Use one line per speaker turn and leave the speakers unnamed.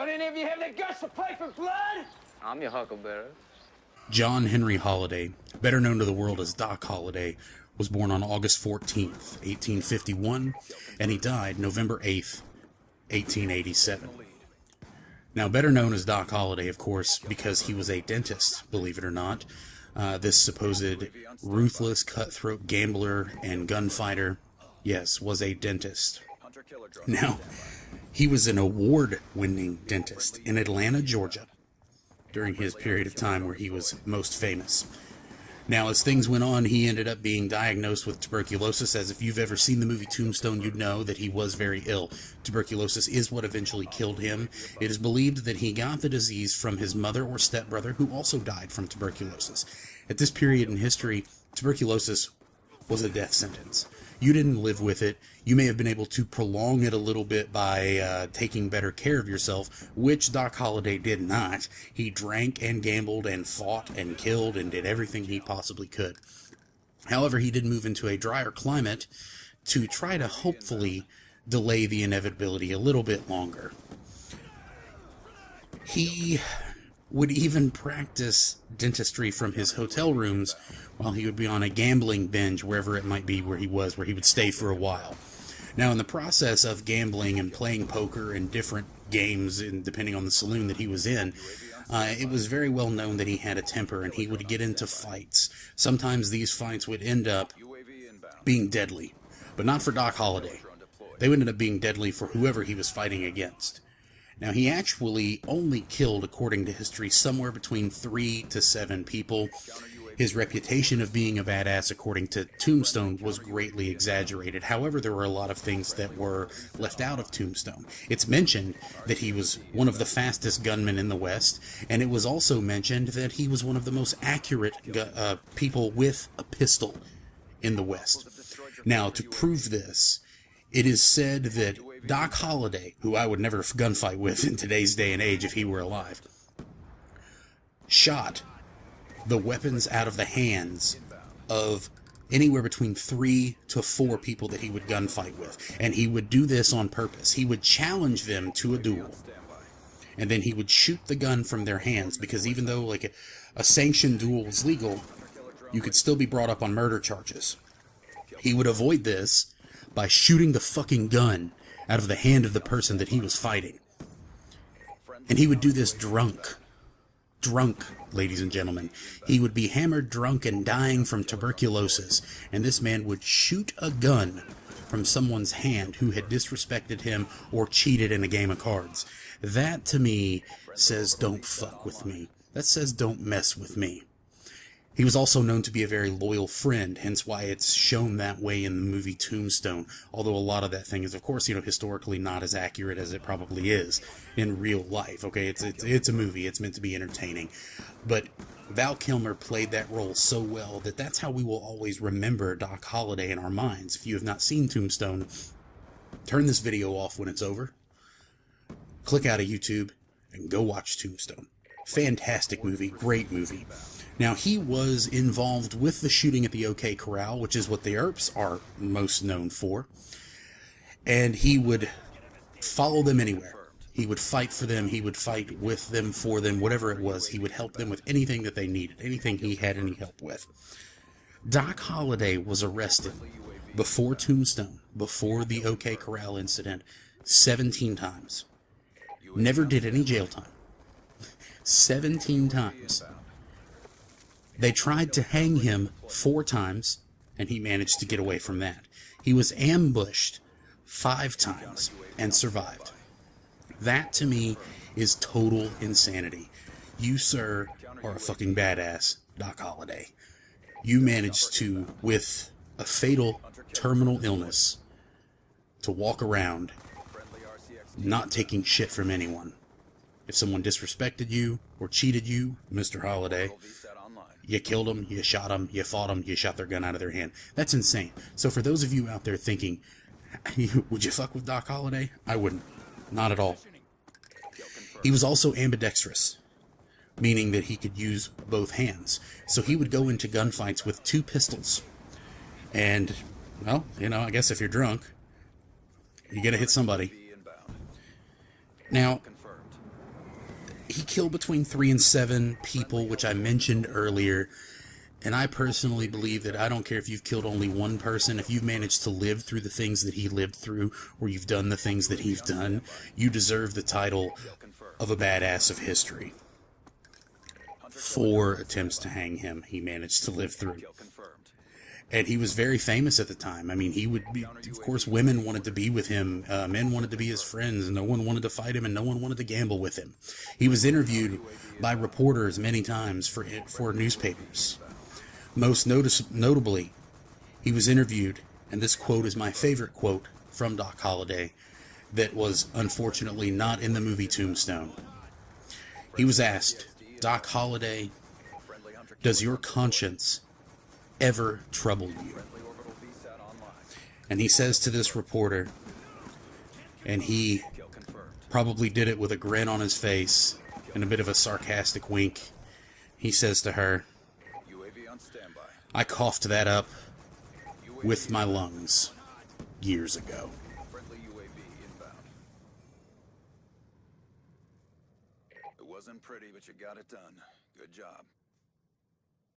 Don't any of you have the guts to play for blood?
I'm your huckleberry.
John Henry Holliday, better known to the world as Doc Holliday, was born on August 14th, 1851, and he died November 8th, 1887. Now, better known as Doc Holliday, of course, because he was a dentist, believe it or not. This supposed ruthless, cutthroat gambler and gunfighter, yes, was a dentist. Now, he was an award-winning dentist in Atlanta, Georgia, during his period of time where he was most famous. Now, as things went on, he ended up being diagnosed with tuberculosis, as if you've ever seen the movie Tombstone, you'd know that he was very ill. Tuberculosis is what eventually killed him. It is believed that he got the disease from his mother or stepbrother, who also died from tuberculosis. At this period in history, tuberculosis was a death sentence. You didn't live with it. You may have been able to prolong it a little bit by taking better care of yourself, which Doc Holliday did not. He drank and gambled and fought and killed and did everything he possibly could. However, he did move into a drier climate to try to hopefully delay the inevitability a little bit longer. He would even practice dentistry from his hotel rooms while he would be on a gambling binge, wherever it might be where he would stay for a while. Now, in the process of gambling and playing poker and different games, and depending on the saloon that he was in, it was very well known that he had a temper, and he would get into fights. Sometimes these fights would end up being deadly, but not for Doc Holliday. They would end up being deadly for whoever he was fighting against. Now, he actually only killed, according to history, somewhere between 3 to 7 people. His reputation of being a badass, according to Tombstone, was greatly exaggerated. However, there were a lot of things that were left out of Tombstone. It's mentioned that he was one of the fastest gunmen in the West, and it was also mentioned that he was one of the most accurate people with a pistol in the West. Now, to prove this, it is said that Doc Holliday, who I would never gunfight with in today's day and age if he were alive, shot the weapons out of the hands of anywhere between 3 to 4 people that he would gunfight with. And he would do this on purpose. He would challenge them to a duel, and then he would shoot the gun from their hands, because even though like a sanctioned duel was legal, you could still be brought up on murder charges. He would avoid this by shooting the fucking gun out of the hand of the person that he was fighting. And he would do this drunk, ladies and gentlemen. He would be hammered drunk and dying from tuberculosis, and this man would shoot a gun from someone's hand who had disrespected him or cheated in a game of cards. That, to me, says don't fuck with me. That says don't mess with me. He was also known to be a very loyal friend, hence why it's shown that way in the movie Tombstone, although a lot of that thing is, of course, historically not as accurate as it probably is in real life. Okay, it's a movie, it's meant to be entertaining. But Val Kilmer played that role so well that that's how we will always remember Doc Holliday in our minds. If you have not seen Tombstone, turn this video off when it's over, click out of YouTube, and go watch Tombstone. Fantastic movie, great movie. Now, he was involved with the shooting at the OK Corral, which is what the Earps are most known for. And he would follow them anywhere. He would fight for them. He would fight with them, for them, whatever it was. He would help them with anything that they needed, anything he had any help with. Doc Holliday was arrested before Tombstone, before the OK Corral incident, 17 times. Never did any jail time. 17 times. They tried to hang him 4 times, and he managed to get away from that. He was ambushed 5 times and survived. That, to me, is total insanity. You, sir, are a fucking badass, Doc Holliday. You managed to, with a fatal terminal illness, to walk around not taking shit from anyone. If someone disrespected you or cheated you, Mr. Holliday, you killed them, you shot them, you fought them, you shot their gun out of their hand. That's insane. So for those of you out there thinking, would you fuck with Doc Holliday? I wouldn't. Not at all. He was also ambidextrous, meaning that he could use both hands. So he would go into gunfights with 2 pistols. And, well, I guess if you're drunk, you're going to hit somebody. Now, he killed between 3 and 7 people, which I mentioned earlier. And I personally believe that I don't care if you've killed only one person, if you've managed to live through the things that he lived through, or you've done the things that he's done, you deserve the title of a badass of history. 4 attempts to hang him he managed to live through. And he was very famous at the time. I mean, he would be, of course, women wanted to be with him, men wanted to be his friends, and no one wanted to fight him, and no one wanted to gamble with him. He was interviewed by reporters many times for newspapers. Most notably, he was interviewed, and this quote is my favorite quote from Doc Holliday that was unfortunately not in the movie Tombstone. He was asked, "Doc Holliday, does your conscience ever trouble you?" And he says to this reporter, and he probably did it with a grin on his face and a bit of a sarcastic wink, he says to her, "I coughed that up with my lungs years ago."
It wasn't pretty, but you got it done. Good job.